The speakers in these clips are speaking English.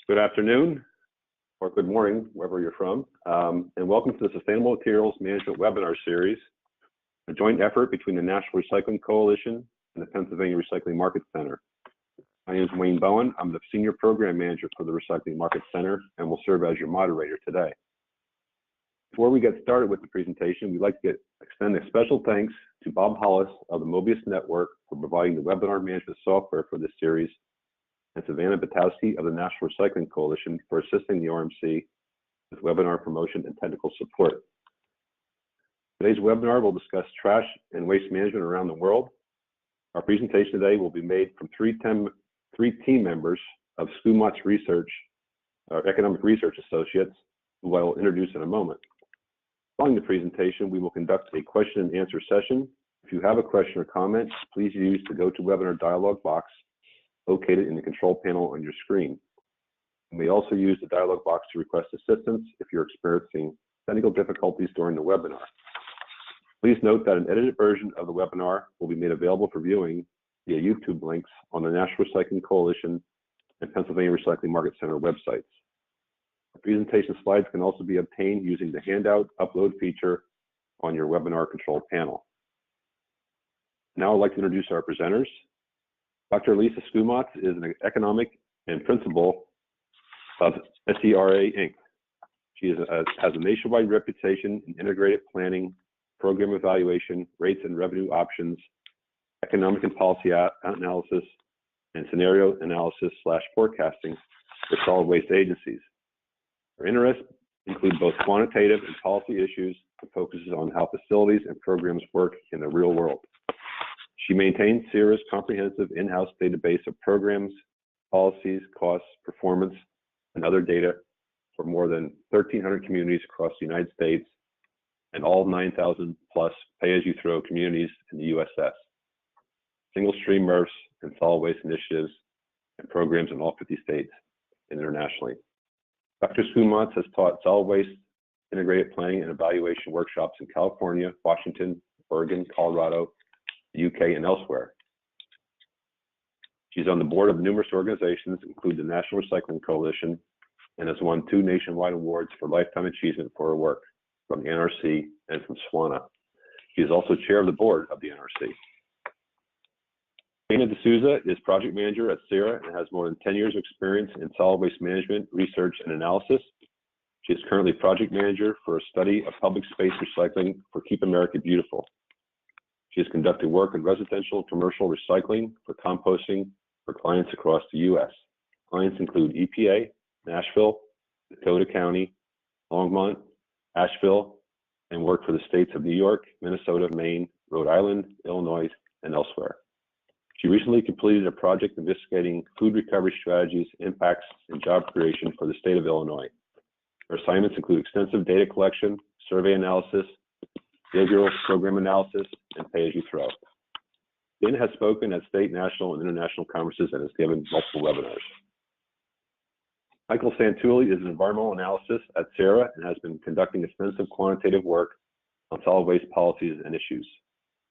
Good afternoon, or good morning, wherever you're from, and welcome to the Sustainable Materials Management Webinar Series, a joint effort between the National Recycling Coalition and the Pennsylvania Recycling Market Center. My name is Wayne Bowen. I'm the Senior Program Manager for the Recycling Market Center and will serve as your moderator today. Before we get started with the presentation, we'd like to extend a special thanks to Bob Hollis of the Mobius Network for providing the webinar management software for this series, and Savannah Batowski of the National Recycling Coalition for assisting the RMC with webinar promotion and technical support. Today's webinar will discuss trash and waste management around the world. Our presentation today will be made from three team members of Skumatz Research, our Economic Research Associates, who I will introduce in a moment. Following the presentation, we will conduct a question and answer session. If you have a question or comment, please use the GoToWebinar dialog box located in the control panel on your screen. You may also use the dialog box to request assistance if you're experiencing technical difficulties during the webinar. Please note that an edited version of the webinar will be made available for viewing via YouTube links on the National Recycling Coalition and Pennsylvania Recycling Market Center websites. The presentation slides can also be obtained using the handout upload feature on your webinar control panel. Now I'd like to introduce our presenters. Dr. Lisa Skumatz is an economic and principal of SERA Inc. She has a nationwide reputation in integrated planning, program evaluation, rates and revenue options, economic and policy analysis, and scenario analysis / forecasting for solid waste agencies. Her interests include both quantitative and policy issues and focuses on how facilities and programs work in the real world. She maintains SERA's comprehensive in-house database of programs, policies, costs, performance, and other data for more than 1,300 communities across the United States and all 9,000 plus pay-as-you-throw communities in the USS, single-stream MRFs and solid waste initiatives and programs in all 50 states and internationally. Dr. Skumatz has taught solid waste integrated planning and evaluation workshops in California, Washington, Oregon, Colorado, the UK, and elsewhere. She's on the board of numerous organizations, including the National Recycling Coalition, and has won 2 nationwide awards for lifetime achievement for her work from the NRC and from SWANA. She is also chair of the board of the NRC. Dana D'Souza is project manager at SERA and has more than 10 years of experience in solid waste management, research, and analysis. She is currently project manager for a study of public space recycling for Keep America Beautiful. She has conducted work in residential and commercial recycling for composting for clients across the U.S. Clients include EPA, Nashville, Dakota County, Longmont, Asheville, and work for the states of New York, Minnesota, Maine, Rhode Island, Illinois, and elsewhere. She recently completed a project investigating food recovery strategies, impacts, and job creation for the state of Illinois. Her assignments include extensive data collection, survey analysis, behavioral program analysis, and pay-as-you-throw. Dana has spoken at state, national, and international conferences and has given multiple webinars. Michael Santulli is an environmental analyst at SERA and has been conducting extensive quantitative work on solid waste policies and issues.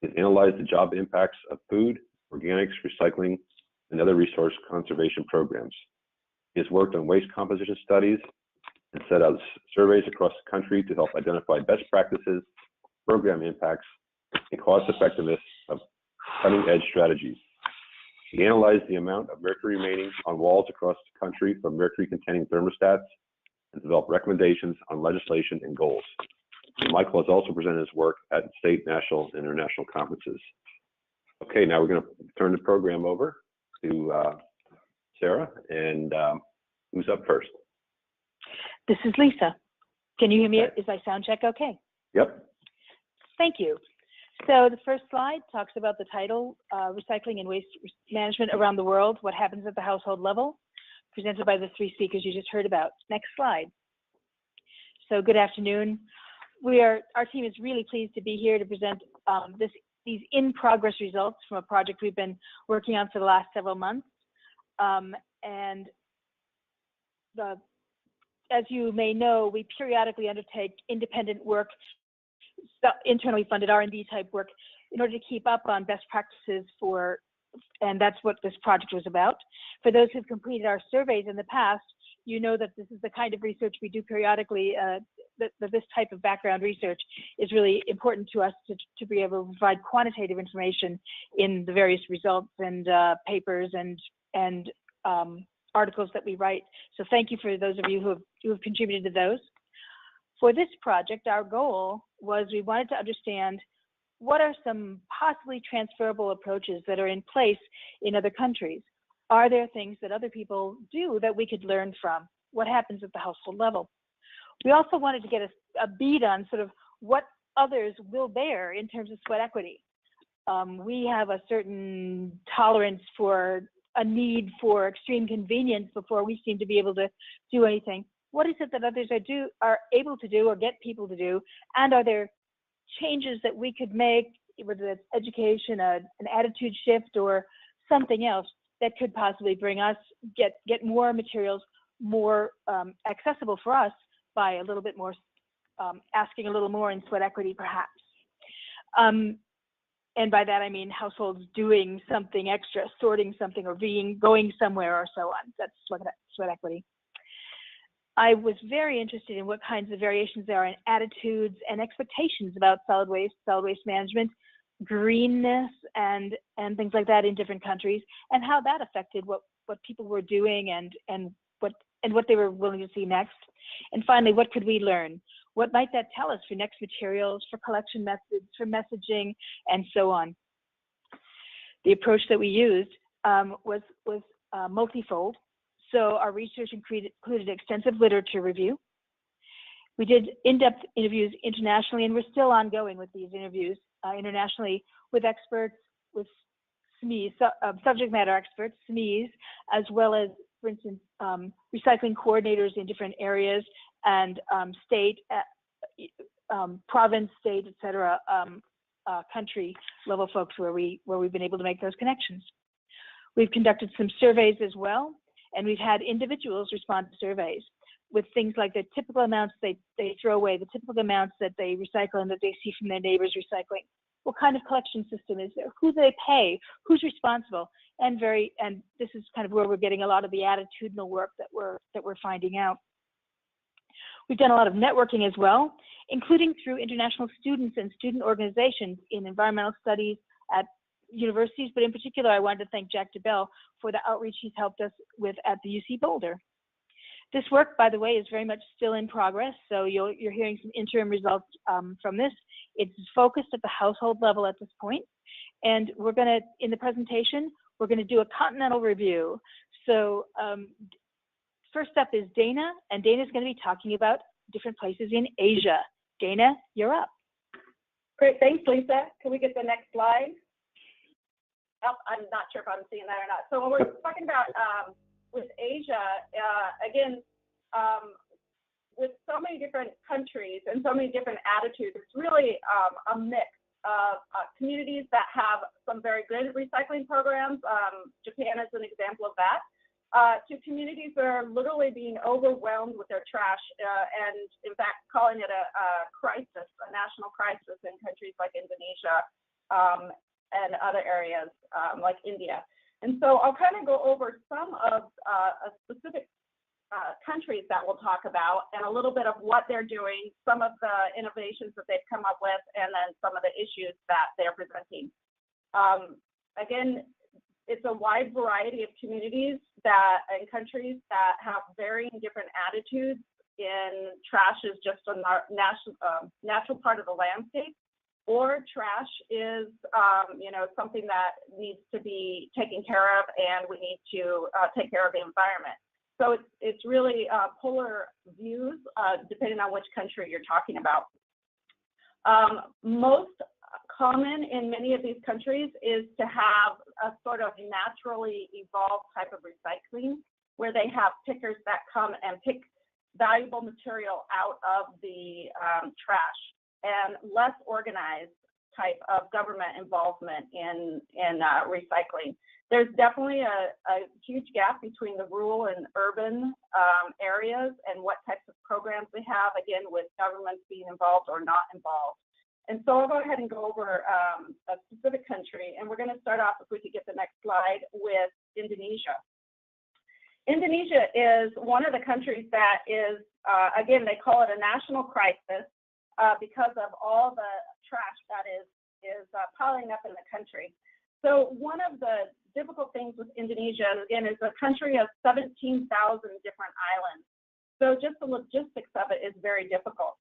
He has analyzed the job impacts of food, organics, recycling, and other resource conservation programs. He has worked on waste composition studies and set out surveys across the country to help identify best practices, program impacts, and cost effectiveness of cutting-edge strategies. He analyzed the amount of mercury remaining on walls across the country from mercury-containing thermostats and developed recommendations on legislation and goals. And Michael has also presented his work at state, national, and international conferences. Okay, now we're going to turn the program over to Sarah, and who's up first? This is Lisa. Can you hear me? Is my sound check okay? Yep. Thank you. So the first slide talks about the title, Recycling and Waste Management Around the World, What Happens at the Household Level, presented by the 3 speakers you just heard about. Next slide. So good afternoon. Our team is really pleased to be here to present these in-progress results from a project we've been working on for the last several months. As you may know, we periodically undertake independent work, internally funded R&D type work, in order to keep up on best practices and that's what this project was about. For those who've completed our surveys in the past, you know that this is the kind of research we do periodically, that this type of background research is really important to us to be able to provide quantitative information in the various results and papers and articles that we write. So thank you for those of you who have contributed to those. For this project, our goal was we wanted to understand what are some possibly transferable approaches that are in place in other countries. Are there things that other people do that we could learn from? What happens at the household level? We also wanted to get a bead on sort of what others will bear in terms of sweat equity. We have a certain tolerance for a need for extreme convenience before we seem to be able to do anything. What is it that others are able to do or get people to do? And are there changes that we could make, whether it's education, an attitude shift, or something else that could possibly bring us, get more materials more accessible for us by a little bit more, asking a little more in sweat equity perhaps. And by that I mean households doing something extra, sorting something or going somewhere or so on. That's sweat equity. I was very interested in what kinds of variations there are in attitudes and expectations about solid waste management, greenness, and things like that in different countries, and how that affected what people were doing and what they were willing to see next. And finally, what could we learn? What might that tell us for next materials, for collection methods, for messaging, and so on? The approach that we used was multifold. So our research included extensive literature review. We did in-depth interviews internationally, and we're still ongoing with these interviews internationally with experts, with SMEs, subject matter experts, SMEs, as well as, for instance, recycling coordinators in different areas and state, province, state, et cetera, country level folks where we've been able to make those connections. We've conducted some surveys as well, and we've had individuals respond to surveys with things like the typical amounts they throw away, the typical amounts that they recycle and that they see from their neighbors recycling. What kind of collection system is there? Who do they pay? Who's responsible? And this is kind of where we're getting a lot of the attitudinal work that we're finding out. We've done a lot of networking as well, including through international students and student organizations in environmental studies at universities, but in particular, I wanted to thank Jack DeBell for the outreach he's helped us with at the UC Boulder. This work, by the way, is very much still in progress, so you're hearing some interim results from this. It's focused at the household level at this point, and we're gonna, in the presentation, we're gonna do a continental review. So first up is Dana, and Dana's gonna be talking about different places in Asia. Dana, you're up. Great, thanks, Lisa. Can we get the next slide? Oh, I'm not sure if I'm seeing that or not. So when we're talking about with Asia, again, with so many different countries and so many different attitudes, it's really a mix of communities that have some very good recycling programs. Japan is an example of that. To communities that are literally being overwhelmed with their trash and, in fact, calling it a crisis, a national crisis in countries like Indonesia and other areas like India. And so I'll kind of go over some of specific countries that we'll talk about and a little bit of what they're doing, some of the innovations that they've come up with, and then some of the issues that they're presenting. Again, it's a wide variety of communities and countries that have varying different attitudes in trash is just a natural part of the landscape, or trash is something that needs to be taken care of, and we need to take care of the environment. So it's really polar views depending on which country you're talking about. Most common in many of these countries is to have a sort of naturally evolved type of recycling where they have pickers that come and pick valuable material out of the trash, and less organized type of government involvement in recycling. There's definitely a huge gap between the rural and urban areas and what types of programs they have, again, with governments being involved or not involved. And so I'll go ahead and go over a specific country, and we're going to start off, if we could get the next slide, with Indonesia. Indonesia is one of the countries that is, again, they call it a national crisis because of all the trash that is piling up in the country. So one of the difficult things with Indonesia, again, is a country of 17,000 different islands. So just the logistics of it is very difficult.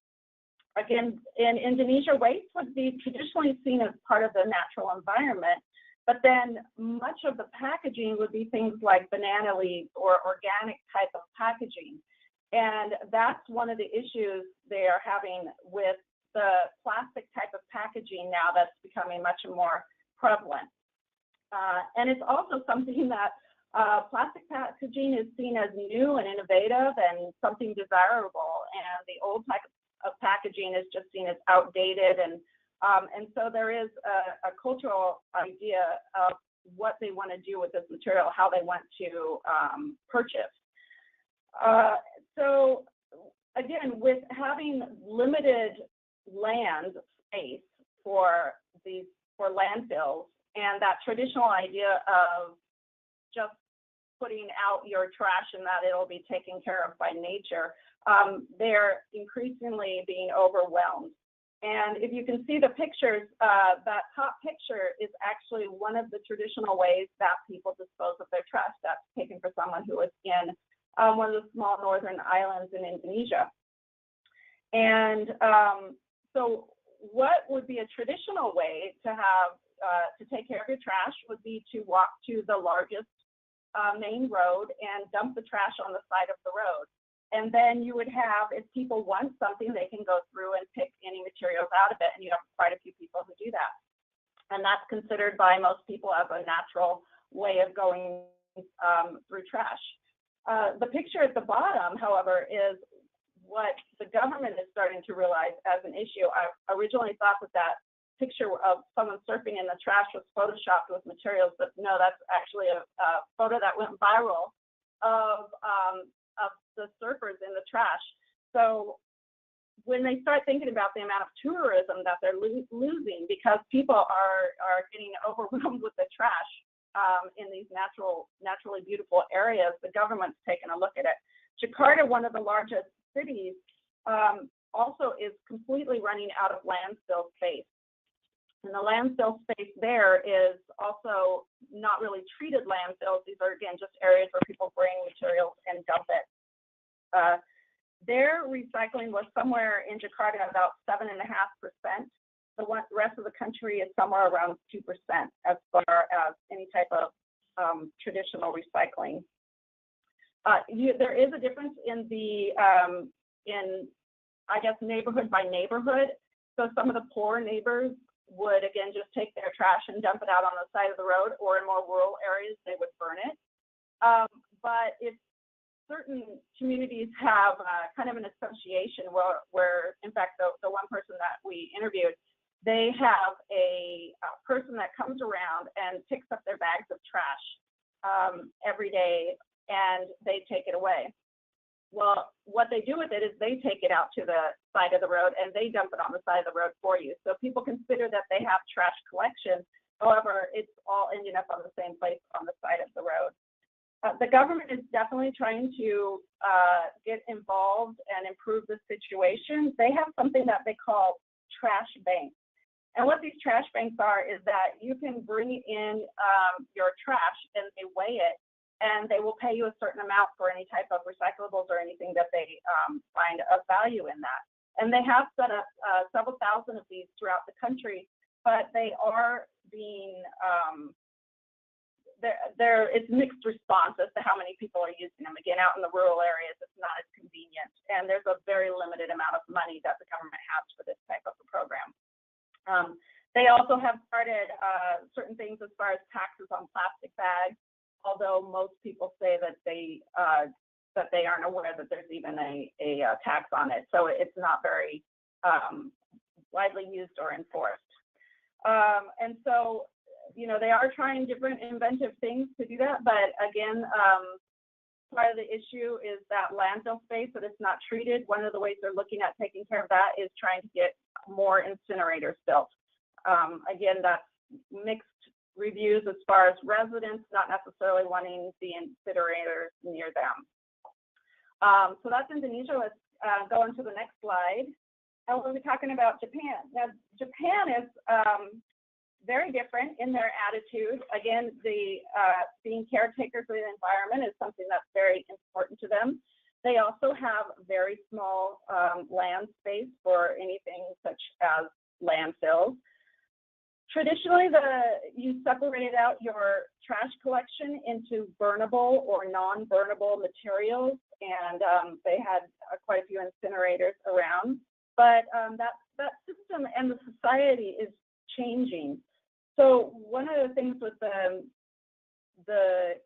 Again, in Indonesia, waste would be traditionally seen as part of the natural environment, but then much of the packaging would be things like banana leaves or organic type of packaging. And that's one of the issues they are having with the plastic type of packaging now that's becoming much more prevalent. And it's also something that plastic packaging is seen as new and innovative and something desirable, and the old type of packaging is just seen as outdated, and so there is a cultural idea of what they want to do with this material, how they want to purchase. So again, with having limited land space for landfills, and that traditional idea of just putting out your trash and that it'll be taken care of by nature, they're increasingly being overwhelmed. And if you can see the pictures, that top picture is actually one of the traditional ways that people dispose of their trash. That's taken for someone who is in one of the small northern islands in Indonesia. And so what would be a traditional way to have to take care of your trash would be to walk to the largest main road and dump the trash on the side of the road. And then you would have, if people want something, they can go through and pick any materials out of it, and you have quite a few people who do that. And that's considered by most people as a natural way of going through trash. The picture at the bottom, however, is what the government is starting to realize as an issue. I originally thought that picture of someone surfing in the trash was photoshopped with materials, but no, that's actually a photo that went viral of the surfers in the trash. So when they start thinking about the amount of tourism that they're losing because people are getting overwhelmed with the trash in these naturally beautiful areas, the government's taken a look at it. Jakarta, one of the largest cities, also is completely running out of landfill space. And the landfill space there is also not really treated landfills. These are, again, just areas where people bring materials and dump it. Their recycling was somewhere in Jakarta about 7.5%. The rest of the country is somewhere around 2% as far as any type of traditional recycling. There is a difference in the, I guess, neighborhood by neighborhood. So some of the poor neighbors would, again, just take their trash and dump it out on the side of the road, or in more rural areas, they would burn it. But if certain communities have kind of an association where in fact, the one person that we interviewed, they have a person that comes around and picks up their bags of trash every day, and they take it away. Well, what they do with it is they take it out to the side of the road and they dump it on the side of the road for you. So people consider that they have trash collection. However, it's all ending up on the same place on the side of the road. The government is definitely trying to get involved and improve the situation. They have something that they call trash banks. And what these trash banks are is that you can bring in your trash and they weigh it, and they will pay you a certain amount for any type of recyclables or anything that they find of value in that. And they have set up several thousand of these throughout the country, but they are being, it's mixed response as to how many people are using them. Again, out in the rural areas, it's not as convenient, and there's a very limited amount of money that the government has for this type of a program. They also have started certain things as far as taxes on plastic bags, although most people say that they aren't aware that there's even a tax on it. So it's not very widely used or enforced. And so, you know, they are trying different inventive things to do that. But again, part of the issue is that landfill space that is not treated. One of the ways they're looking at taking care of that is trying to get more incinerators built. Again, that's mixed reviews as far as residents not necessarily wanting the incinerators near them. So that's Indonesia. Let's go on to the next slide. And we'll be talking about Japan. Now, Japan is very different in their attitude. Again, being caretakers of the environment is something that's very important to them. They also have very small land space for anything such as landfills. Traditionally, you separated out your trash collection into burnable or non-burnable materials, and they had quite a few incinerators around. But that system and the society is changing. So one of the things with the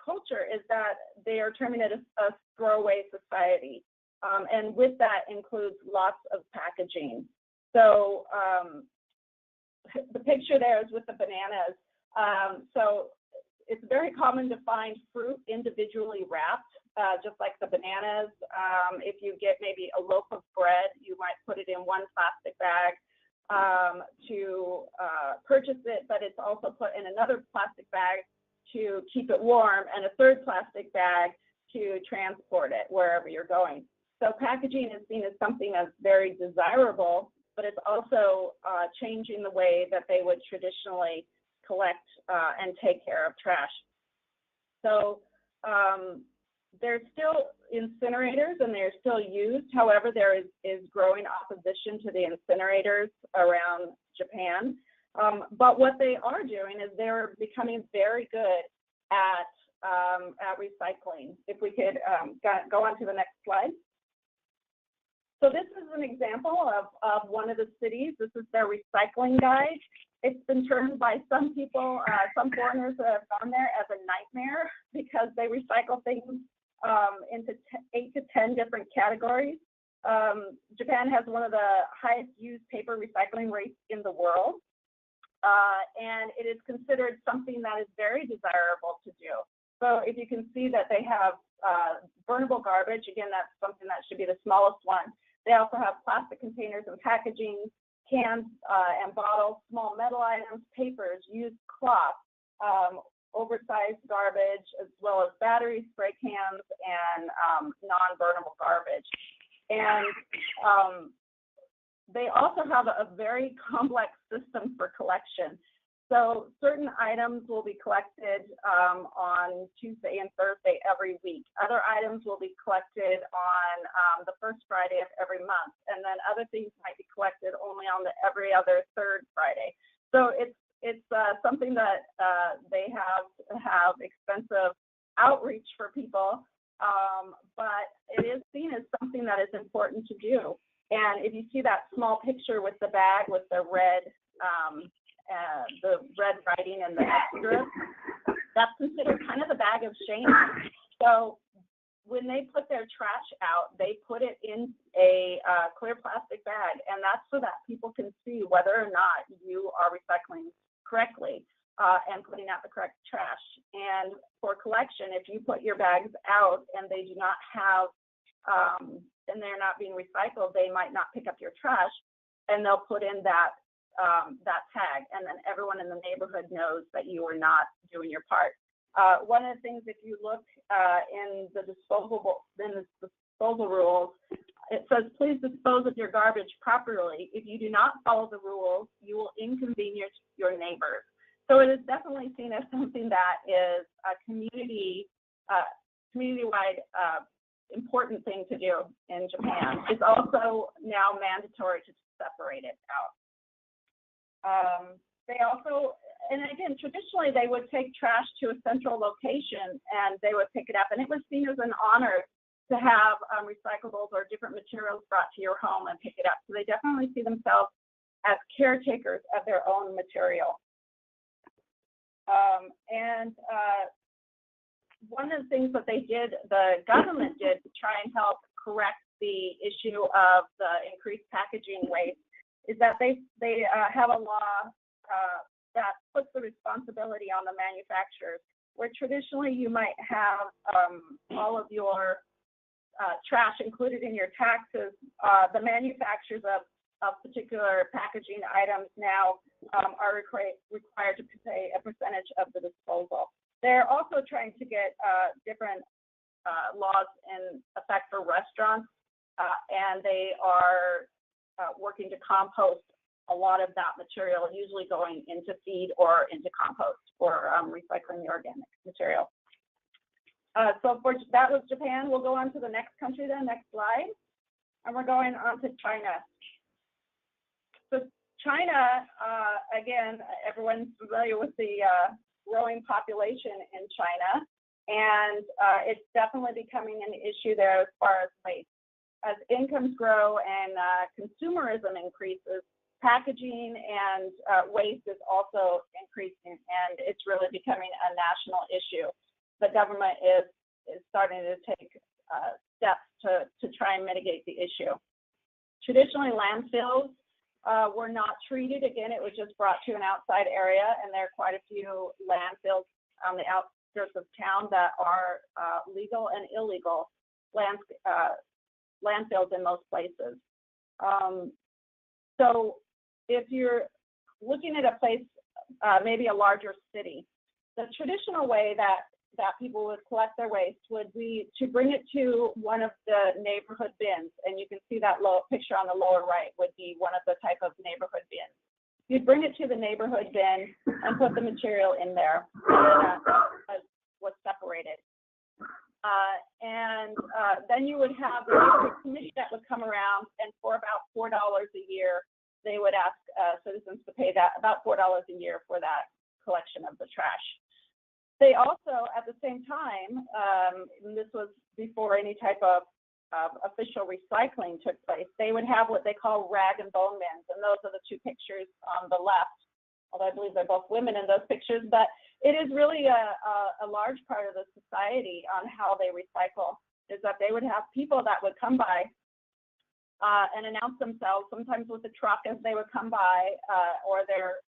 culture is that they are terming it a throwaway society, and with that includes lots of packaging. So the picture there is with the bananas. So it's very common to find fruit individually wrapped, just like the bananas. If you get maybe a loaf of bread, you might put it in one plastic bag to purchase it, but it's also put in another plastic bag to keep it warm, and a third plastic bag to transport it wherever you're going. So packaging is seen as something that's very desirable, but it's also changing the way that they would traditionally collect and take care of trash. So there's still incinerators and they're still used. However, there is growing opposition to the incinerators around Japan. But what they are doing is they're becoming very good at recycling. If we could go on to the next slide. So this is an example of one of the cities. This is their recycling guide. It's been termed by some people, some foreigners that have gone there, as a nightmare because they recycle things into 8 to 10 different categories. Japan has one of the highest used paper recycling rates in the world, and it is considered something that is very desirable to do. So if you can see that they have burnable garbage, again, that's something that should be the smallest one. They also have plastic containers and packaging, cans and bottles, small metal items, papers, used cloth, oversized garbage, as well as batteries, spray cans, and non-burnable garbage. And they also have a very complex system for collection. So certain items will be collected on Tuesday and Thursday every week. Other items will be collected on the first Friday of every month. And then other things might be collected only on the every other third Friday. So it's something that they have expensive outreach for people, but it is seen as something that is important to do. And if you see that small picture with the bag with the red writing and the extra, that's considered kind of the bag of shame. So when they put their trash out, they put it in a clear plastic bag, and that's so that people can see whether or not you are recycling correctly and putting out the correct trash. And for collection, if you put your bags out and they do not have, and they're not being recycled, they might not pick up your trash, and they'll put in that tag, and then everyone in the neighborhood knows that you are not doing your part. One of the things, if you look in the disposal rules, it says, please dispose of your garbage properly. If you do not follow the rules, you will inconvenience your neighbors. So it is definitely seen as something that is a community-wide important thing to do in Japan. It's also now mandatory to separate it out. They also, and again, traditionally they would take trash to a central location and they would pick it up, and it was seen as an honor to have recyclables or different materials brought to your home and pick it up. So they definitely see themselves as caretakers of their own material. One of the things that the government did to try and help correct the issue of the increased packaging waste is that they have a law that puts the responsibility on the manufacturers, where traditionally you might have all of your trash included in your taxes. The manufacturers of of particular packaging items now are required to pay a percentage of the disposal. They're also trying to get different laws in effect for restaurants, and they are working to compost a lot of that material, usually going into feed or into compost for recycling the organic material. So that was Japan. We'll go on to the next country then, next slide. And we're going on to China. So China, again, everyone's familiar with the growing population in China, and it's definitely becoming an issue there as far as waste. As incomes grow and consumerism increases, packaging and waste is also increasing, and it's really becoming a national issue. The government is starting to take steps to try and mitigate the issue. Traditionally, landfills were not treated. Again, it was just brought to an outside area, and there are quite a few landfills on the outskirts of town that are legal and illegal landfills in most places. So if you're looking at a place, maybe a larger city, the traditional way that people would collect their waste would be to bring it to one of the neighborhood bins. And you can see that picture on the lower right would be one of the type of neighborhood bins. You'd bring it to the neighborhood bin and put the material in there. And that was separated. Then you would have the neighborhood committee that would come around, and for about $4 a year, they would ask citizens to pay that about $4 a year for that collection of the trash. They also, at the same time, and this was before any type of official recycling took place, they would have what they call rag and bone bins, and those are the two pictures on the left, although I believe they're both women in those pictures, but it is really a large part of the society on how they recycle, is that they would have people that would come by and announce themselves, sometimes with a truck as they would come by, or their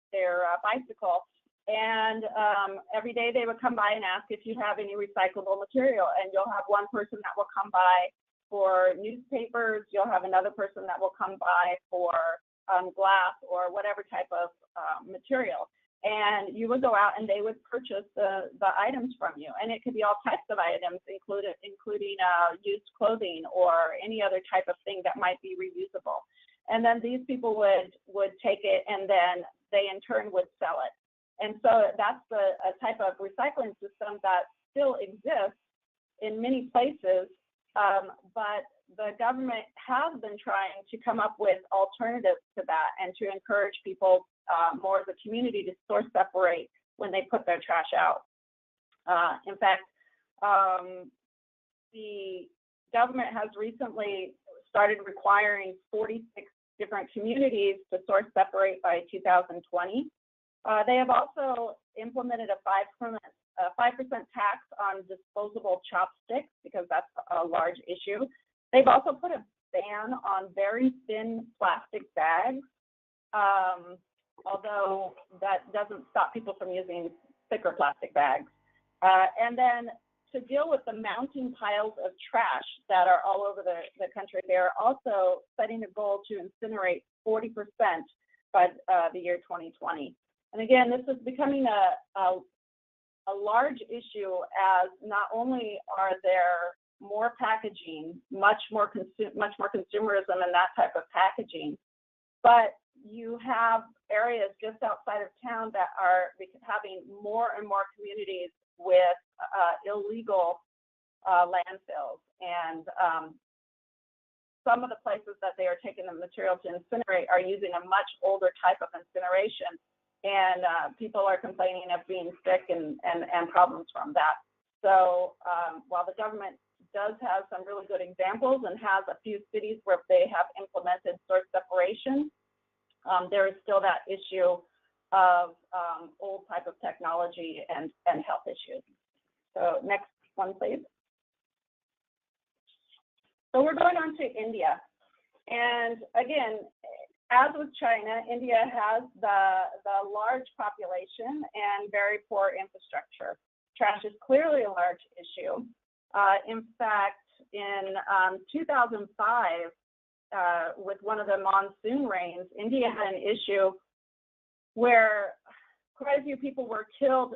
bicycle. And every day they would come by and ask if you have any recyclable material. And you'll have one person that will come by for newspapers. You'll have another person that will come by for glass or whatever type of material. And you would go out and they would purchase the items from you. And it could be all types of items, including used clothing or any other type of thing that might be reusable. And then these people would take it, and then they in turn would sell it. And so that's a type of recycling system that still exists in many places, but the government has been trying to come up with alternatives to that and to encourage people more as a community to source separate when they put their trash out. In fact, the government has recently started requiring 46 different communities to source separate by 2020. They have also implemented a 5% tax on disposable chopsticks, because that's a large issue. They've also put a ban on very thin plastic bags, although that doesn't stop people from using thicker plastic bags. And then to deal with the mounting piles of trash that are all over the country, they're also setting a goal to incinerate 40% by the year 2020. And again, this is becoming a large issue, as not only are there more packaging, much more consumerism and that type of packaging, but you have areas just outside of town that are having more and more communities with illegal landfills. And some of the places that they are taking the material to incinerate are using a much older type of incineration. And people are complaining of being sick and problems from that. So while the government does have some really good examples and has a few cities where they have implemented source separation, there is still that issue of old type of technology and health issues. So next one, please. So we're going on to India. And again, as with China, India has the large population and very poor infrastructure. Trash is clearly a large issue. In fact, in 2005, with one of the monsoon rains, India had an issue where quite a few people were killed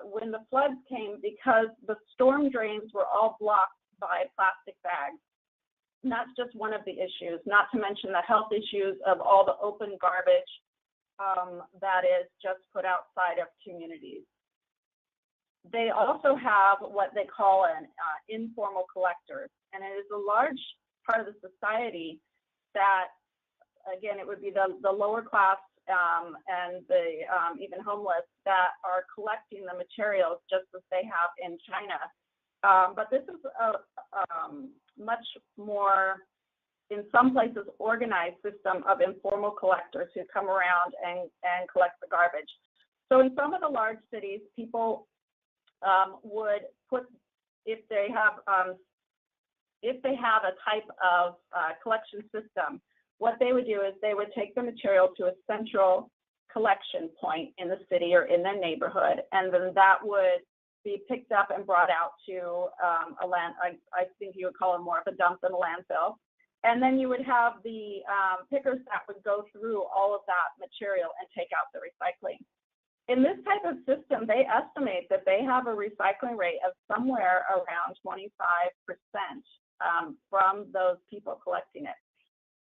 when the floods came because the storm drains were all blocked by plastic bags. And that's just one of the issues, not to mention the health issues of all the open garbage that is just put outside of communities. They also have what they call an informal collectors, and it is a large part of the society that, again, it would be the lower class and the even homeless that are collecting the materials just as they have in China. But this is a much more, in some places, organized system of informal collectors who come around and collect the garbage. So in some of the large cities, people would put, if they have a type of collection system, what they would do is they would take the material to a central collection point in the city or in the neighborhood, and then that would be picked up and brought out to a land, I think you would call it more of a dump than a landfill. And then you would have the pickers that would go through all of that material and take out the recycling. In this type of system, they estimate that they have a recycling rate of somewhere around 25% from those people collecting it.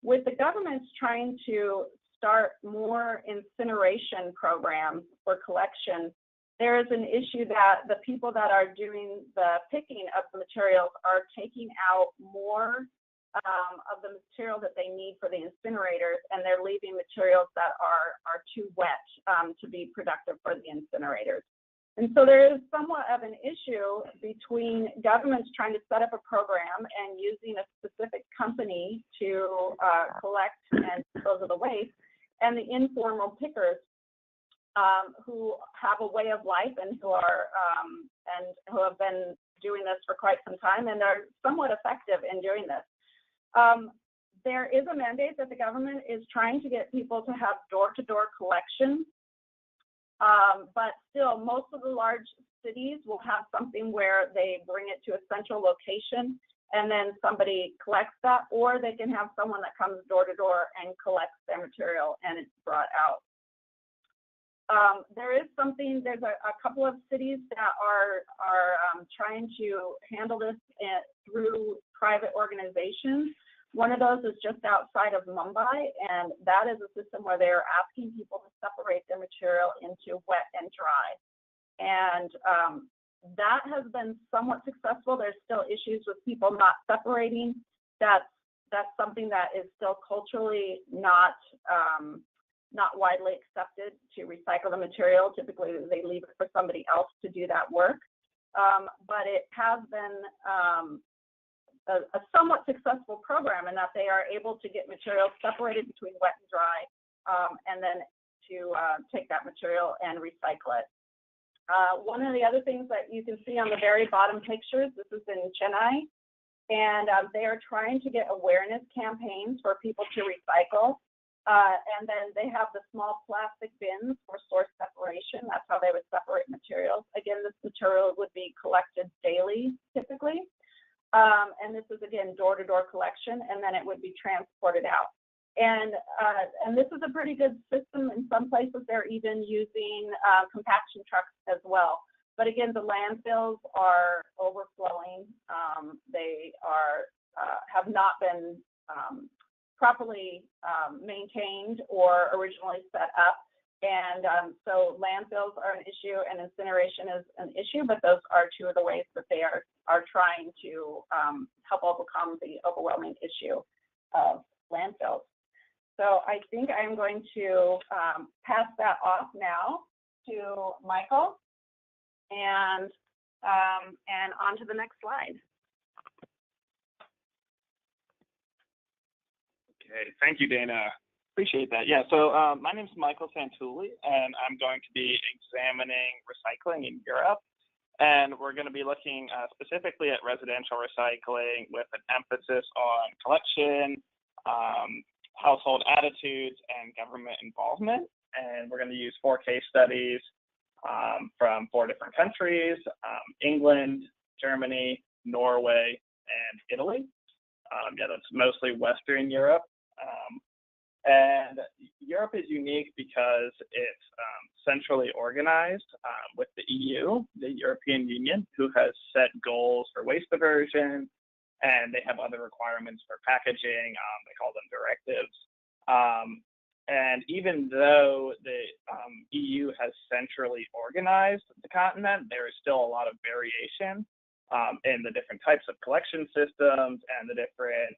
With the government's trying to start more incineration programs for collection, there is an issue that the people that are doing the picking of the materials are taking out more of the material that they need for the incinerators, and they're leaving materials that are too wet to be productive for the incinerators. And so there is somewhat of an issue between governments trying to set up a program and using a specific company to collect and dispose of the waste, and the informal pickers who have a way of life and who are and who have been doing this for quite some time and are somewhat effective in doing this. There is a mandate that the government is trying to get people to have door-to-door collection, but still most of the large cities will have something where they bring it to a central location and then somebody collects that, or they can have someone that comes door-to-door and collects their material and it's brought out. There's a couple of cities that are trying to handle this through private organizations. One of those is just outside of Mumbai, and that is a system where they are asking people to separate their material into wet and dry. And that has been somewhat successful. There's still issues with people not separating. That's something that is still culturally not widely accepted to recycle the material. Typically, they leave it for somebody else to do that work. But it has been a somewhat successful program in that they are able to get materials separated between wet and dry, and then to take that material and recycle it. One of the other things that you can see on the very bottom pictures, this is in Chennai, and they are trying to get awareness campaigns for people to recycle. And then they have the small plastic bins for source separation. That's how they would separate materials. Again, this material would be collected daily, typically. And this is, again, door-to-door collection, and then it would be transported out. And this is a pretty good system. In some places, they're even using compaction trucks as well. But again, the landfills are overflowing. They have not been properly maintained or originally set up. And so landfills are an issue and incineration is an issue, but those are two of the ways that they are trying to help overcome the overwhelming issue of landfills. So I think I'm going to pass that off now to Michael and on to the next slide. Okay, thank you, Dana. Appreciate that. Yeah, so my name is Michael Santulli, and I'm going to be examining recycling in Europe. And we're going to be looking specifically at residential recycling with an emphasis on collection, household attitudes, and government involvement. And we're going to use 4 case studies from 4 different countries, England, Germany, Norway, and Italy. Yeah, that's mostly Western Europe. And Europe is unique because it's centrally organized with the EU, the European Union, who has set goals for waste diversion, and they have other requirements for packaging. They call them directives. And even though the EU has centrally organized the continent, there is still a lot of variation in the different types of collection systems and the different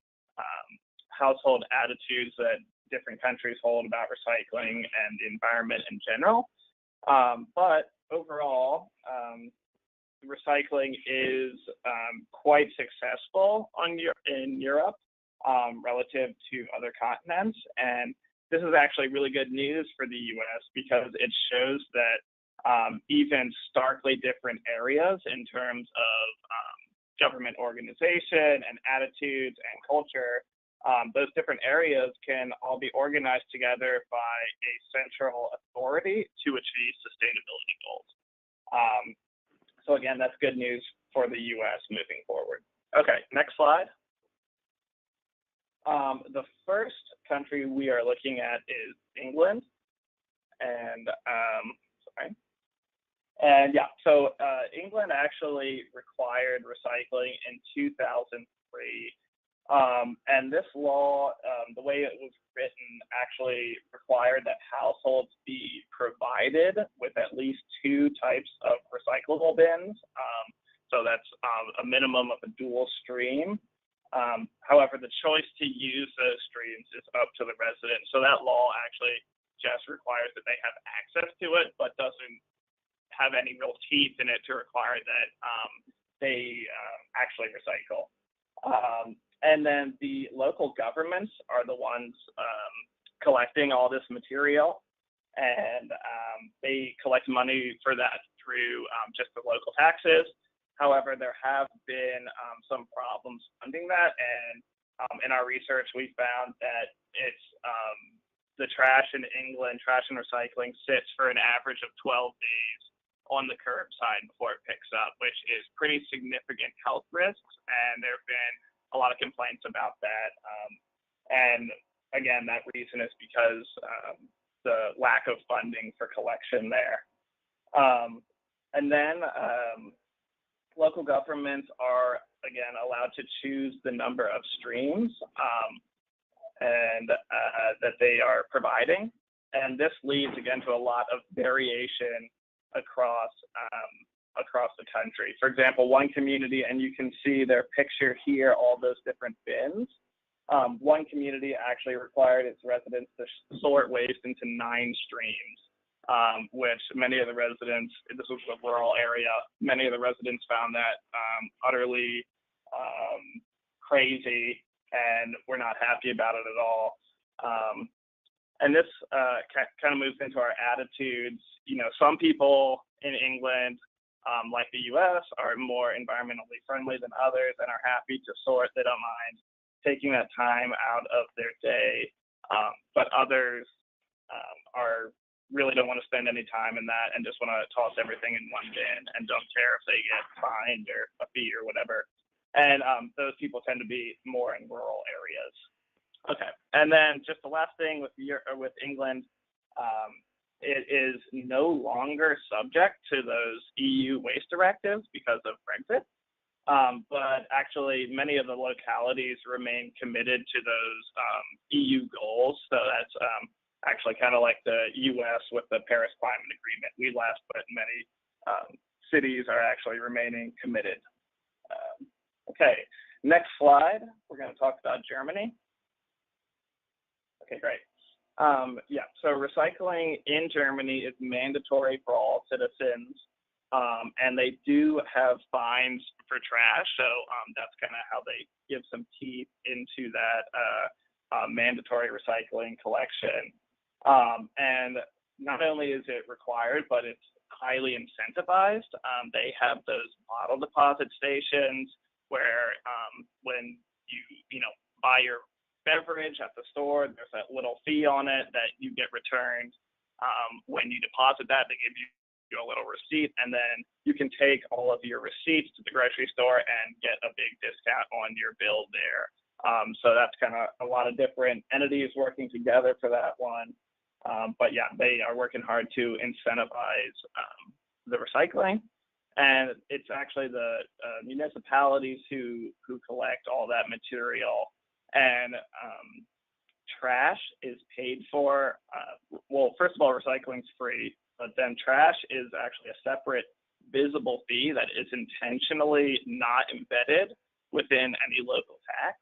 household attitudes that different countries hold about recycling and the environment in general. But overall, recycling is quite successful in Europe relative to other continents. And this is actually really good news for the US because it shows that even starkly different areas in terms of government organization and attitudes and culture, those different areas can all be organized together by a central authority to achieve sustainability goals. So again, that's good news for the US moving forward. Okay, next slide. The first country we are looking at is England. And so England actually required recycling in 2003. And this law, the way it was written, actually required that households be provided with at least 2 types of recyclable bins. So that's a minimum of a dual stream. However, the choice to use those streams is up to the resident. So that law actually just requires that they have access to it, but doesn't have any real teeth in it to require that they actually recycle. And then the local governments are the ones collecting all this material, and they collect money for that through just the local taxes. However, there have been some problems funding that, and in our research, we found that it's the trash in England, trash and recycling sits for an average of 12 days on the curbside before it picks up, which is pretty significant health risks, and there have been a lot of complaints about that. And again, that reason is because the lack of funding for collection there. And then local governments are, again, allowed to choose the number of streams and that they are providing. And this leads, again, to a lot of variation across the country. For example, one community, and you can see their picture here, all those different bins. One community actually required its residents to sort waste into 9 streams, which many of the residents, this was a rural area, many of the residents found that utterly crazy and were not happy about it at all. And this kind of moves into our attitudes. You know, some people in England, like the US, are more environmentally friendly than others and are happy to sort. They don't mind taking that time out of their day. But others really don't want to spend any time in that and just want to toss everything in one bin and don't care if they get fined or a fee or whatever. And those people tend to be more in rural areas. Okay, and then just the last thing with England, it is no longer subject to those EU waste directives because of Brexit. But actually, many of the localities remain committed to those EU goals. So that's actually kind of like the US with the Paris Climate Agreement. We last, but many cities are actually remaining committed. Okay, next slide. We're going to talk about Germany. Okay, great. So recycling in Germany is mandatory for all citizens, and they do have fines for trash. So that's kind of how they give some teeth into that mandatory recycling collection. And not only is it required, but it's highly incentivized. They have those bottle deposit stations where when you buy your beverage at the store, there's that little fee on it that you get returned. When you deposit that, they give you a little receipt, and then you can take all of your receipts to the grocery store and get a big discount on your bill there. So that's kind of a lot of different entities working together for that one. But yeah, they are working hard to incentivize the recycling. And it's actually the municipalities who collect all that material. And trash is paid for. Well, first of all, recycling's free, but then trash is actually a separate visible fee that is intentionally not embedded within any local tax.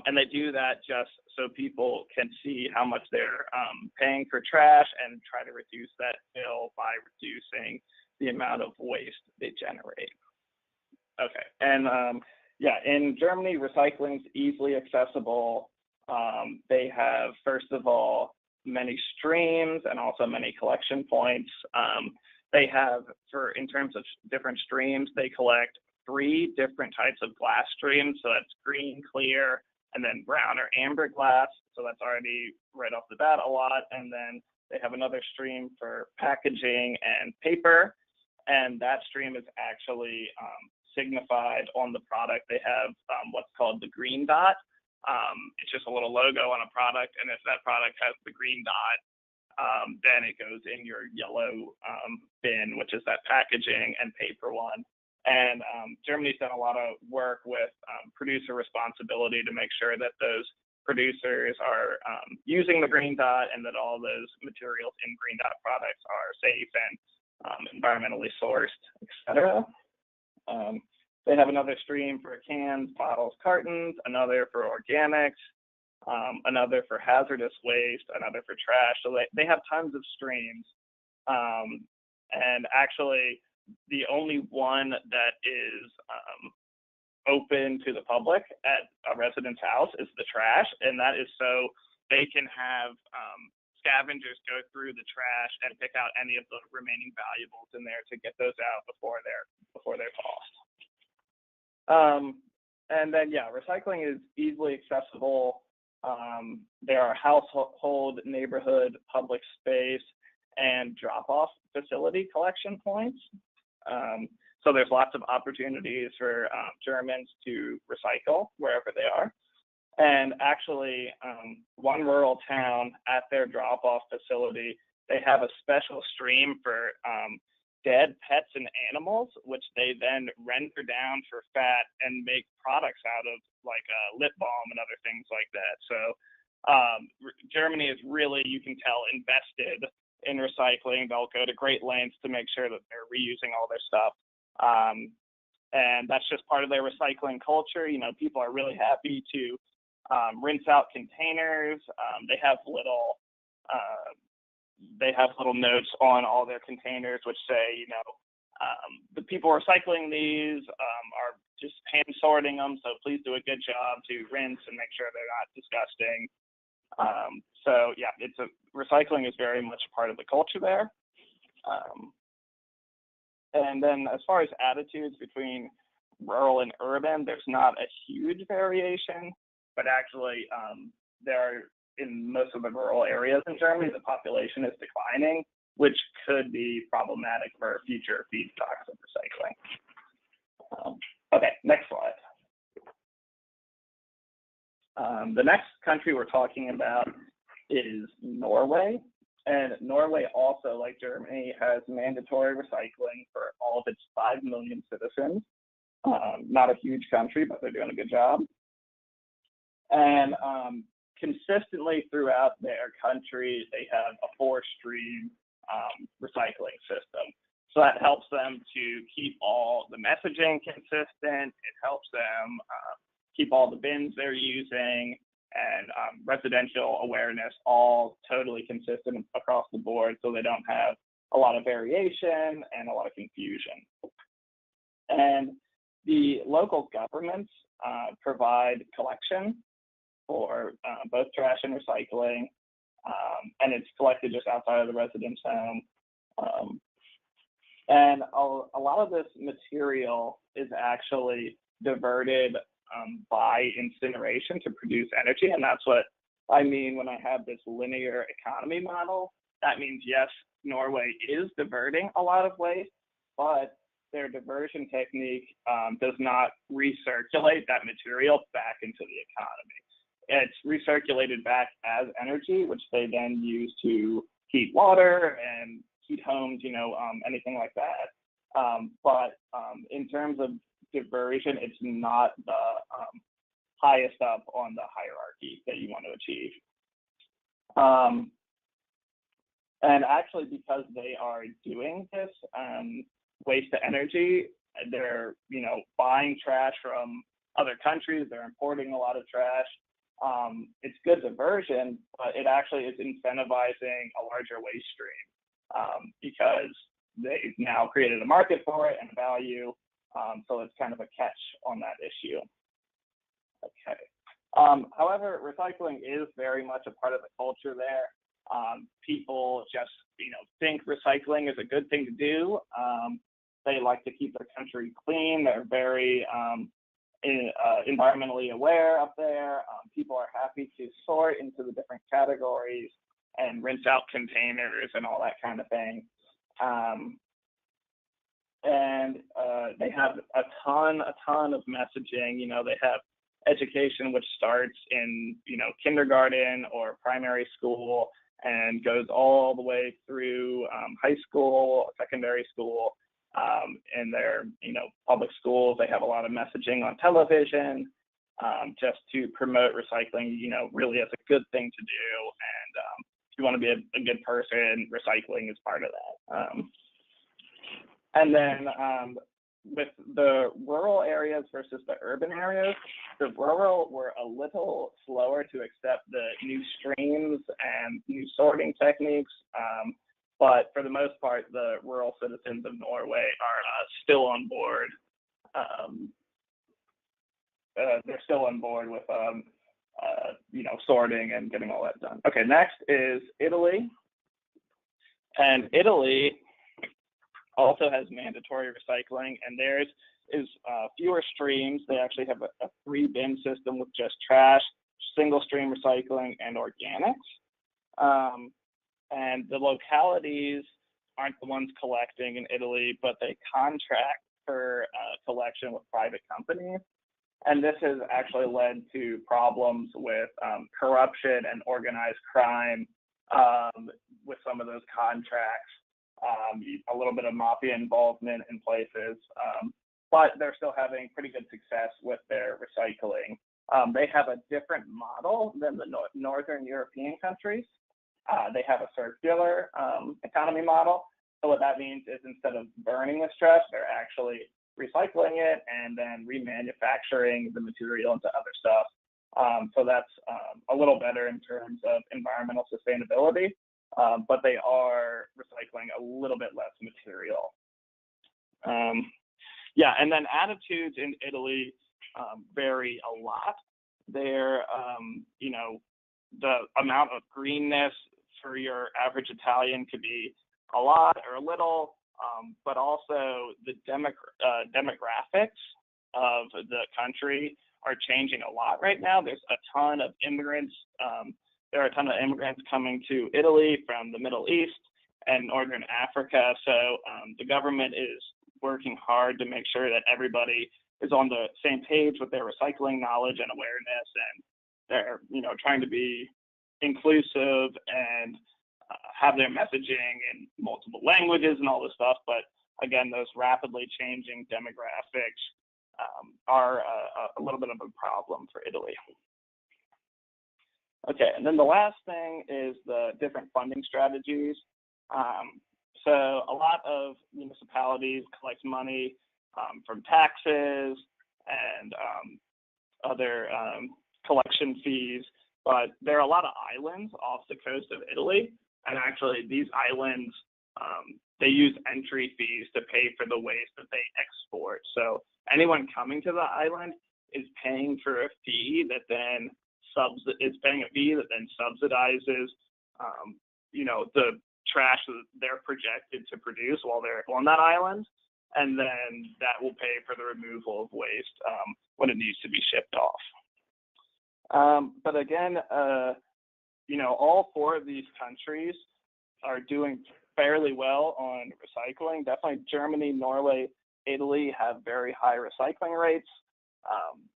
And they do that just so people can see how much they're paying for trash and try to reduce that bill by reducing the amount of waste they generate. Okay, and yeah, in Germany, recycling is easily accessible. They have, first of all, many streams and also many collection points. They have, in terms of different streams, they collect 3 different types of glass streams. So that's green, clear, and then brown or amber glass. So that's already right off the bat a lot. And then they have another stream for packaging and paper. And that stream is actually signified on the product. They have what's called the green dot. It's just a little logo on a product. And if that product has the green dot, then it goes in your yellow bin, which is that packaging and paper one. And Germany's done a lot of work with producer responsibility to make sure that those producers are using the green dot and that all those materials in green dot products are safe and environmentally sourced, etc. They have another stream for cans, bottles, cartons, another for organics, another for hazardous waste, another for trash. So they have tons of streams. And actually, the only one that is open to the public at a resident's house is the trash. And that is so they can have scavengers go through the trash and pick out any of the remaining valuables in there to get those out before they're tossed. And then, yeah, recycling is easily accessible. There are household, neighborhood, public space, and drop-off facility collection points. So there's lots of opportunities for Germans to recycle wherever they are. And actually, one rural town at their drop-off facility, they have a special stream for dead pets and animals, which they then render down for fat and make products out of, like lip balm and other things like that. So Germany is really, you can tell, invested in recycling. They'll go to great lengths to make sure that they're reusing all their stuff. And that's just part of their recycling culture. You know, people are really happy to rinse out containers. They have little notes on all their containers which say, you know, the people recycling these are just hand sorting them, so please do a good job to rinse and make sure they're not disgusting. So yeah, recycling is very much a part of the culture there. And then as far as attitudes between rural and urban, there's not a huge variation, but actually in most of the rural areas in Germany, the population is declining, which could be problematic for future feedstocks of recycling. Okay, next slide. The next country we're talking about is Norway. And Norway also, like Germany, has mandatory recycling for all of its 5 million citizens. Not a huge country, but they're doing a good job. And consistently throughout their country, they have a 4-stream recycling system. So that helps them to keep all the messaging consistent. It helps them keep all the bins they're using and residential awareness all totally consistent across the board, so they don't have a lot of variation and a lot of confusion. And the local governments provide collection for both trash and recycling, and it's collected just outside of the resident's home. And a lot of this material is actually diverted by incineration to produce energy, and that's what I mean when I have this linear economy model. That means, yes, Norway is diverting a lot of waste, but their diversion technique does not recirculate that material back into the economy. It's recirculated back as energy, which they then use to heat water and heat homes, anything like that. But in terms of diversion, it's not the highest up on the hierarchy that you want to achieve. And actually, because they are doing this waste to energy, they're buying trash from other countries. They're importing a lot of trash. It's good diversion, but it actually is incentivizing a larger waste stream because they've now created a market for it and value. So it's kind of a catch on that issue. Okay. However, recycling is very much a part of the culture there. People just, think recycling is a good thing to do. They like to keep their country clean. They're very environmentally aware up there. People are happy to sort into the different categories and rinse out containers and all that kind of thing. And they have a ton of messaging. They have education which starts in kindergarten or primary school and goes all the way through high school, secondary school. In their public schools, they have a lot of messaging on television just to promote recycling, really as a good thing to do. And if you want to be a good person, recycling is part of that. And then with the rural areas versus the urban areas, the rural were a little slower to accept the new streams and new sorting techniques. But for the most part, the rural citizens of Norway are still on board. They're still on board with, sorting and getting all that done. Okay, next is Italy. And Italy also has mandatory recycling, and theirs is fewer streams. They actually have a 3-bin system with just trash, single stream recycling, and organics. And the localities aren't the ones collecting in Italy, but they contract for collection with private companies. And this has actually led to problems with corruption and organized crime with some of those contracts. A little bit of mafia involvement in places, but they're still having pretty good success with their recycling. They have a different model than the Northern European countries. They have a circular economy model. So what that means is instead of burning this trash, they're actually recycling it and then remanufacturing the material into other stuff. So that's a little better in terms of environmental sustainability, but they are recycling a little bit less material. And then attitudes in Italy vary a lot. They're, the amount of greenness for your average Italian could be a lot or a little, but also the demographics of the country are changing a lot right now. There's a ton of immigrants. There are a ton of immigrants coming to Italy from the Middle East and Northern Africa. So the government is working hard to make sure that everybody is on the same page with their recycling knowledge and awareness, and they're trying to be inclusive and have their messaging in multiple languages and all this stuff. But again, those rapidly changing demographics are a little bit of a problem for Italy. Okay, and then the last thing is the different funding strategies. So a lot of municipalities collect money from taxes and other collection fees, but there are a lot of islands off the coast of Italy, and actually these islands, they use entry fees to pay for the waste that they export. So anyone coming to the island is paying for a fee that then subsidizes, the trash that they're projected to produce while they're on that island, and then that will pay for the removal of waste when it needs to be shipped off. But again, all 4 of these countries are doing fairly well on recycling. Definitely Germany, Norway, Italy have very high recycling rates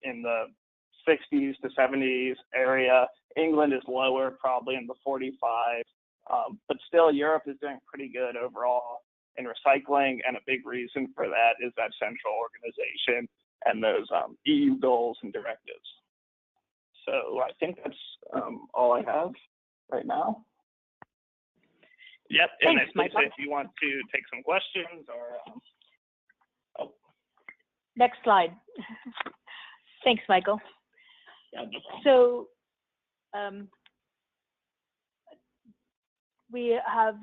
in the 60s to 70s area. England is lower, probably in the 45, but still Europe is doing pretty good overall in recycling, and a big reason for that is that central organization and those EU goals and directives. So I think that's all I have right now. Yep, and Thanks, Michael. if you want to take some questions or Next slide. Thanks, Michael. yeah, no problem. So we have,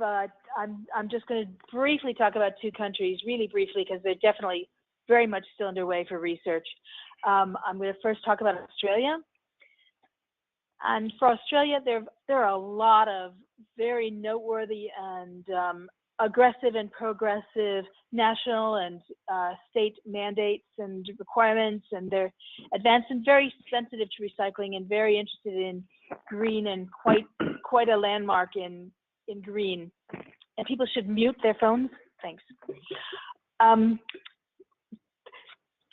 I'm just going to briefly talk about two countries, really briefly, because they're definitely very much still underway for research. I'm going to first talk about Australia. And for Australia, there are a lot of very noteworthy and aggressive and progressive national and state mandates and requirements, and they're advanced and very sensitive to recycling and very interested in green, and quite a landmark in green. And people should mute their phones. Thanks.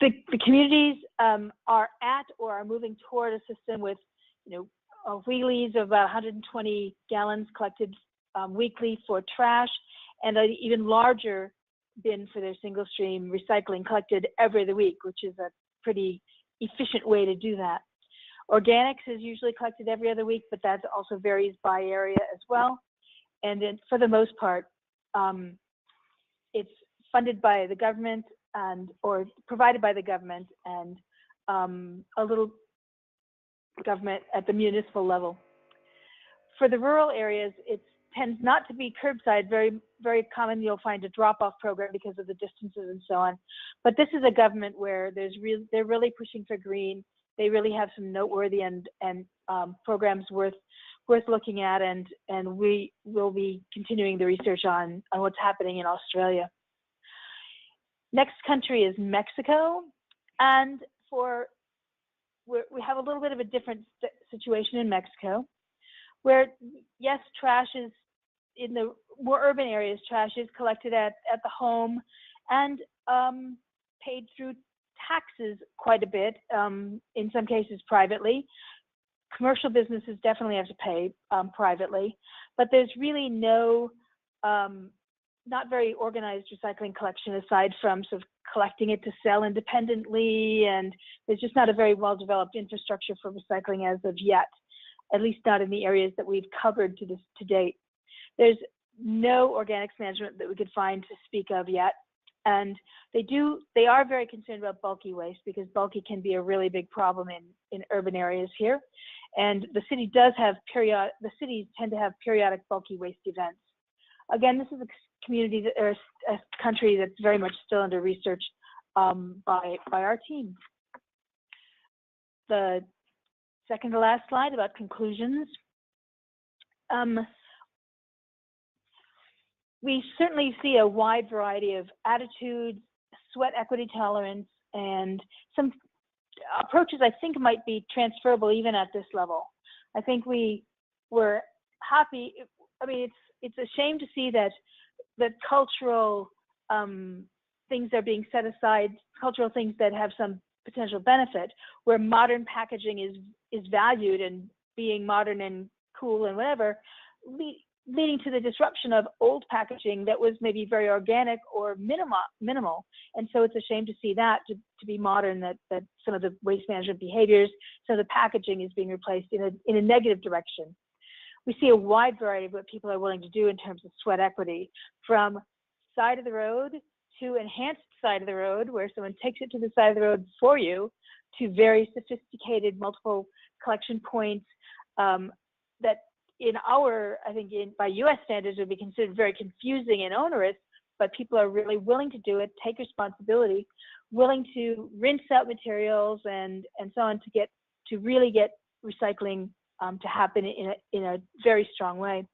The communities are at or are moving toward a system with, wheelies of about 120 gallons collected weekly for trash, and an even larger bin for their single stream recycling collected every other week, which is a pretty efficient way to do that. Organics is usually collected every other week, but that also varies by area as well. And then for the most part, it's funded by the government or provided by the government, and a little government at the municipal level. For the rural areas, it tends not to be curbside. Very, very common, you'll find a drop-off program because of the distances and so on. But this is a government where they're really pushing for green. They really have some noteworthy and programs worth looking at, and we will be continuing the research on what's happening in Australia. Next country is Mexico, and we have a little bit of a different situation in Mexico, where yes, trash is in the more urban areas. Trash is collected at the home and paid through taxes quite a bit. In some cases, privately. Commercial businesses definitely have to pay privately, but there's really no, not very organized recycling collection aside from sort of collecting it to sell independently, and there's just not a very well-developed infrastructure for recycling as of yet, at least not in the areas that we've covered to date. There's no organics management that we could find to speak of yet, and they are very concerned about bulky waste, because bulky can be a really big problem in urban areas here, and the cities tend to have periodic bulky waste events. Again, this is a community or a country that's very much still under research by our team. The second to last slide about conclusions. We certainly see a wide variety of attitudes, sweat equity tolerance, and some approaches I think might be transferable even at this level. I think we were happy. I mean, it's a shame to see that the cultural things are being set aside, cultural things that have some potential benefit, where modern packaging is valued, and being modern and cool and whatever, leading to the disruption of old packaging that was maybe very organic or minimal. And so it's a shame to see that to be modern, that some of the waste management behaviors, some of the packaging is being replaced in a negative direction. We see a wide variety of what people are willing to do in terms of sweat equity, from side of the road to enhanced side of the road, where someone takes it to the side of the road for you, to very sophisticated multiple collection points that by US standards would be considered very confusing and onerous, but people are really willing to do it, take responsibility, willing to rinse out materials and so on to really get recycling to happen in a very strong way.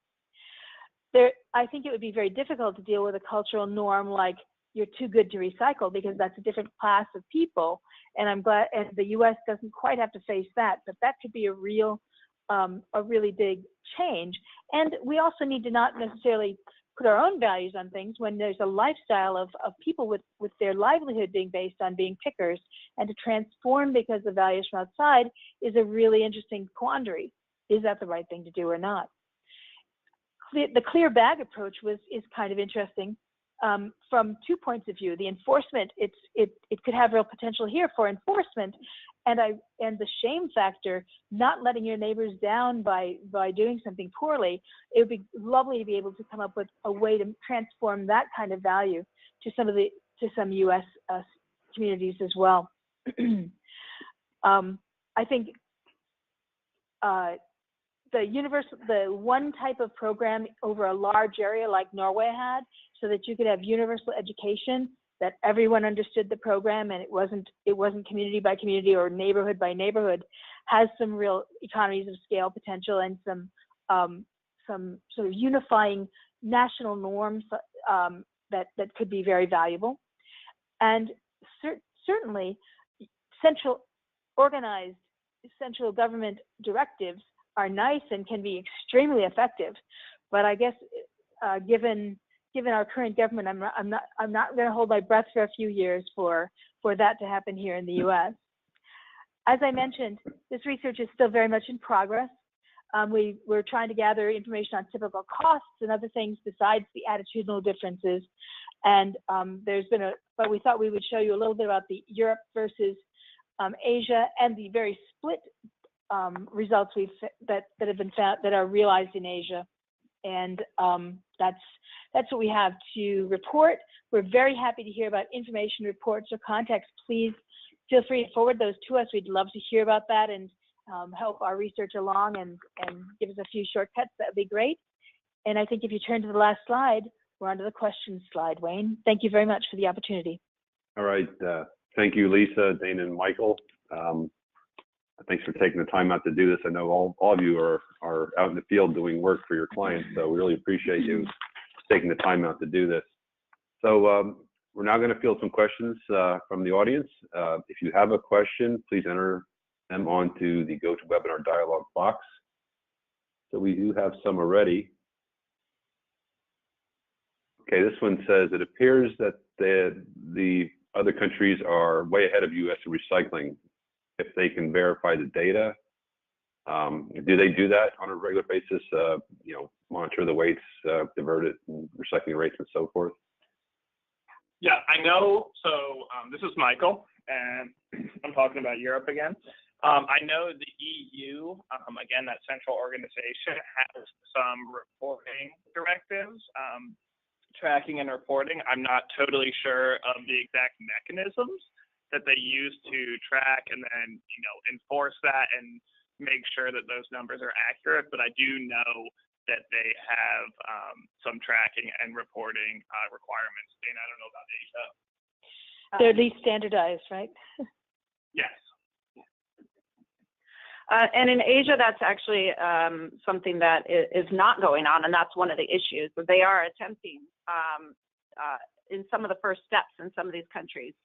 I think it would be very difficult to deal with a cultural norm like you're too good to recycle, because that's a different class of people. And I'm glad, and the US doesn't quite have to face that, but that could be a really big change. And we also need to not necessarily put our own values on things when there's a lifestyle of people with their livelihood being based on being pickers, and to transform because of values from outside is a really interesting quandary. Is that the right thing to do or not? The clear bag approach is kind of interesting from 2 points of view. The enforcement, it could have real potential here for enforcement, and the shame factor, not letting your neighbors down by doing something poorly. It would be lovely to be able to come up with a way to transform that kind of value to some U.S. Communities as well. I think the one type of program over a large area like Norway had, so that you could have universal education, that everyone understood the program and it wasn't community by community or neighborhood by neighborhood, has some real economies of scale potential and some sort of unifying national norms that could be very valuable. And certainly organized central government directives are nice and can be extremely effective, but I guess given our current government, I'm not going to hold my breath for a few years for that to happen here in the U.S. As I mentioned, this research is still very much in progress. We're trying to gather information on typical costs and other things besides the attitudinal differences. And but we thought we would show you a little bit about the Europe versus Asia and the very split results that have been found that are realized in Asia. And that's what we have to report. We're very happy to hear about information, reports, or contacts. Please feel free to forward those to us. We'd love to hear about that and help our research along and give us a few shortcuts. That would be great. And I think if you turn to the last slide, we're on to the questions slide, Wayne. Thank you very much for the opportunity. All right. Thank you, Lisa, Dana, and Michael. Thanks for taking the time out to do this. I know all of you are out in the field doing work for your clients, so we really appreciate you taking the time out to do this. So we're now going to field some questions from the audience. If you have a question, please enter them onto the GoToWebinar dialog box. So we do have some already. Okay, this one says, it appears that the other countries are way ahead of U.S. in recycling. If they can verify the data, do they do that on a regular basis? Monitor the weights, divert it, and recycling rates, and so forth. Yeah, I know. So this is Michael, and I'm talking about Europe again. I know the EU, again, that central organization, has some reporting directives, tracking and reporting. I'm not totally sure of the exact mechanisms that they use to track and then, enforce that and make sure that those numbers are accurate. But I do know that they have some tracking and reporting requirements. Dana, I don't know about Asia. They're at least standardized, right? Yes. And in Asia, that's actually something that is not going on, and that's one of the issues. But they are attempting in some of the first steps in some of these countries,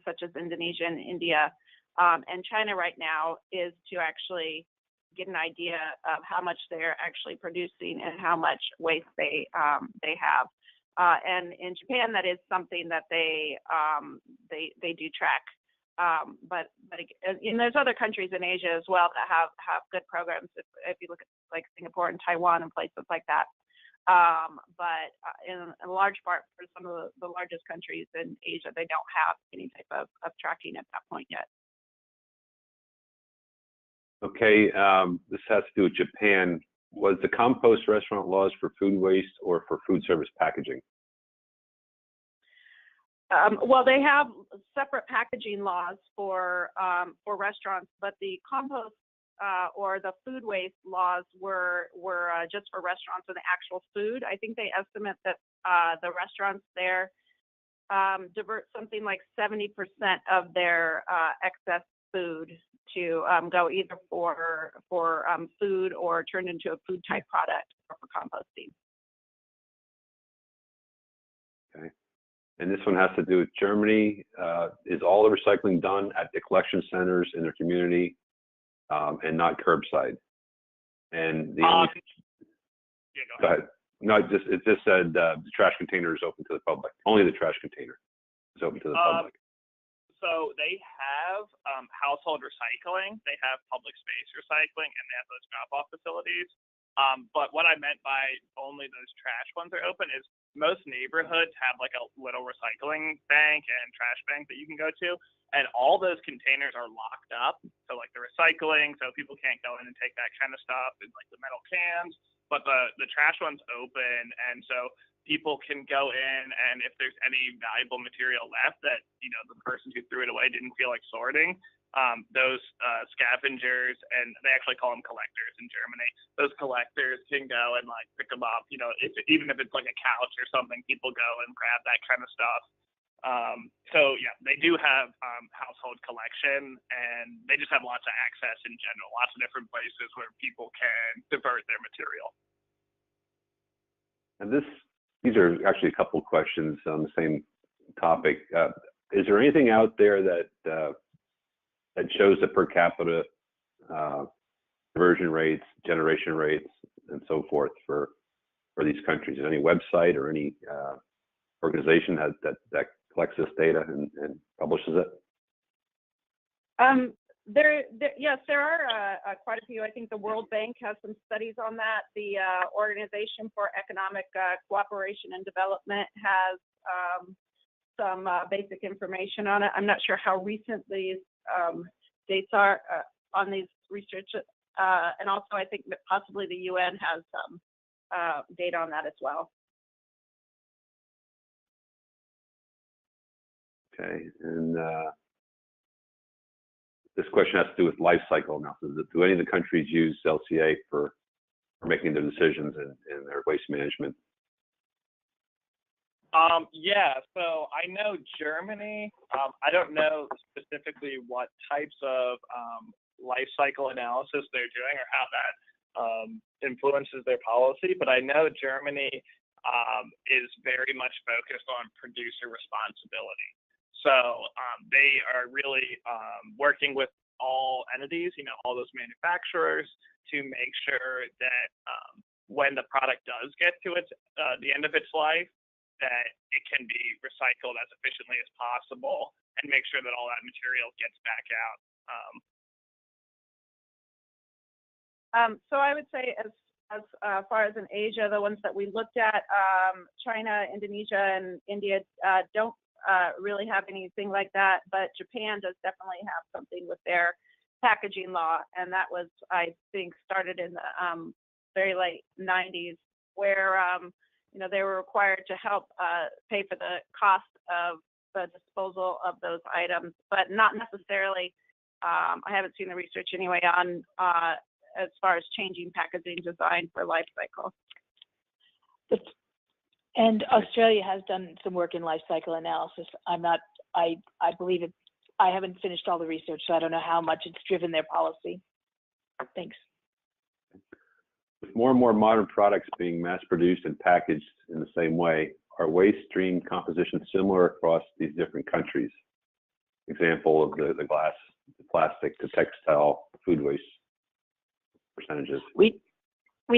such as Indonesia and India, and China right now, is to actually get an idea of how much they're actually producing and how much waste they have. And in Japan, that is something that they do track. But there's other countries in Asia as well that have good programs. If you look at like Singapore and Taiwan and places like that. But in a large part, for some of the largest countries in Asia, they don't have any type of tracking at that point yet. Okay, this has to do with Japan. Was the compost restaurant laws for food waste or for food service packaging? Well, they have separate packaging laws for restaurants, but the compost or the food waste laws were just for restaurants and the actual food. I think they estimate that the restaurants there divert something like 70% of their excess food to go either for food or turned into a food type product or for composting. Okay. And this one has to do with Germany. Is all the recycling done at the collection centers in their community and not curbside? And the only... Yeah, go ahead. No, it just said the trash container is open to the public. Only the trash container is open to the public. So they have household recycling, they have public space recycling, and they have those drop-off facilities. But what I meant by only those trash ones are open is most neighborhoods have like a little recycling bank and trash bank that you can go to, and all those containers are locked up. So like the recycling, so people can't go in and take that kind of stuff, and like the metal cans, but the trash one's open, and so people can go in, and if there's any valuable material left that, you know, the person who threw it away didn't feel like sorting, those scavengers, and they actually call them collectors in Germany, those collectors can go and like pick them up, you know, even if it's like a couch or something, people go and grab that kind of stuff. So yeah, they do have household collection, and they just have lots of access in general, lots of different places where people can divert their material. And these are actually a couple of questions on the same topic. Is there anything out there that shows the per capita conversion rates, generation rates, and so forth for these countries? Is there any website or any organization that collects this data and publishes it? Yes, there are quite a few. I think the World Bank has some studies on that. The Organization for Economic Cooperation and Development has some basic information on it. I'm not sure how recent these dates are on these research. And also, I think that possibly the UN has some data on that as well. Okay, and this question has to do with life cycle analysis. Do any of the countries use LCA for making their decisions in their waste management? Yeah, so I know Germany, I don't know specifically what types of life cycle analysis they're doing or how that influences their policy, but I know Germany is very much focused on producer responsibility. So they are really working with all entities, you know, all those manufacturers, to make sure that when the product does get to the end of its life, that it can be recycled as efficiently as possible, and make sure that all that material gets back out. So I would say as far as in Asia, the ones that we looked at, China, Indonesia, and India don't really have anything like that, but Japan does definitely have something with their packaging law, and that was, I think, started in the very late 90s, where you know, they were required to help pay for the cost of the disposal of those items, but not necessarily. I haven't seen the research anyway on as far as changing packaging design for life cycle. And Australia has done some work in life cycle analysis. I believe it. I haven't finished all the research, so I don't know how much it's driven their policy. Thanks. With more and more modern products being mass-produced and packaged in the same way, are waste stream compositions similar across these different countries? Example of the glass, the plastic, the textile, food waste percentages. We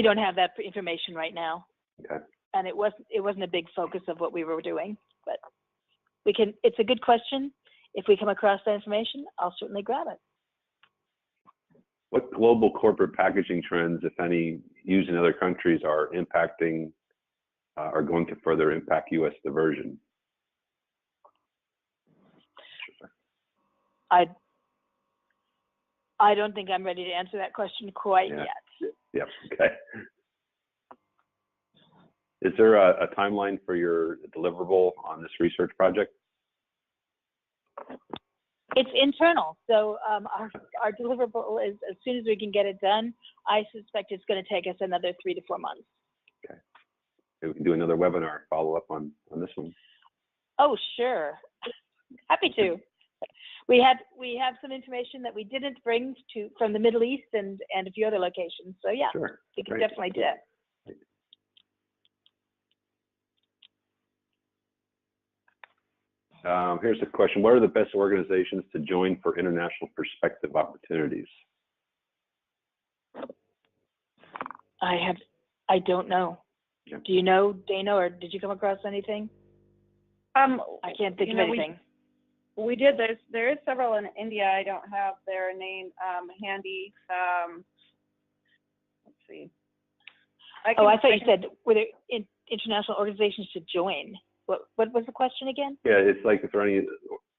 don't have that information right now. Okay. And it wasn't a big focus of what we were doing, but we can. It's a good question. If we come across that information, I'll certainly grab it. What global corporate packaging trends, if any, used in other countries are impacting, are going to further impact U.S. diversion? I don't think I'm ready to answer that question quite yet. Yep. Okay. Is there a timeline for your deliverable on this research project? It's internal, so our deliverable is as soon as we can get it done. I suspect it's going to take us another 3 to 4 months. Okay. We can do another webinar follow up on this one. Oh, sure. Happy to. We have some information that we didn't bring from the Middle East and a few other locations. So yeah, sure. We can definitely do that. Here's a question. What are the best organizations to join for international perspective opportunities? I don't know. Yeah. Do you know, Dana, or did you come across anything? I can't think of anything. We did. There is several in India. I don't have their name handy. Let's see. I thought you said were there international organizations to join. What was the question again? Yeah, it's like if there are any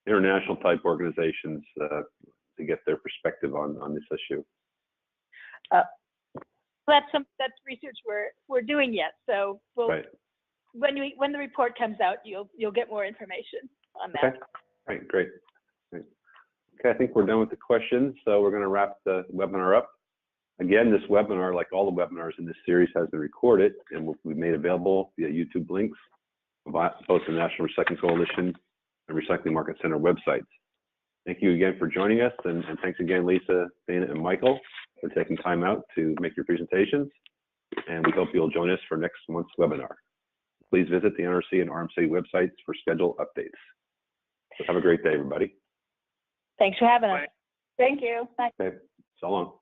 international type organizations to get their perspective on this issue. That's research we're doing yet. So we'll, right. when the report comes out, you'll get more information on that. Okay. Right. Great. Okay, I think we're done with the questions, so we're going to wrap the webinar up. Again, this webinar, like all the webinars in this series, has been recorded and will be made available via YouTube links, both the National Recycling Coalition and Recycling Market Center websites. Thank you again for joining us, and thanks again, Lisa, Dana, and Michael, for taking time out to make your presentations. And we hope you'll join us for next month's webinar. Please visit the NRC and RMC websites for schedule updates. So have a great day, everybody. Thanks for having us. Thank you. Okay, so long.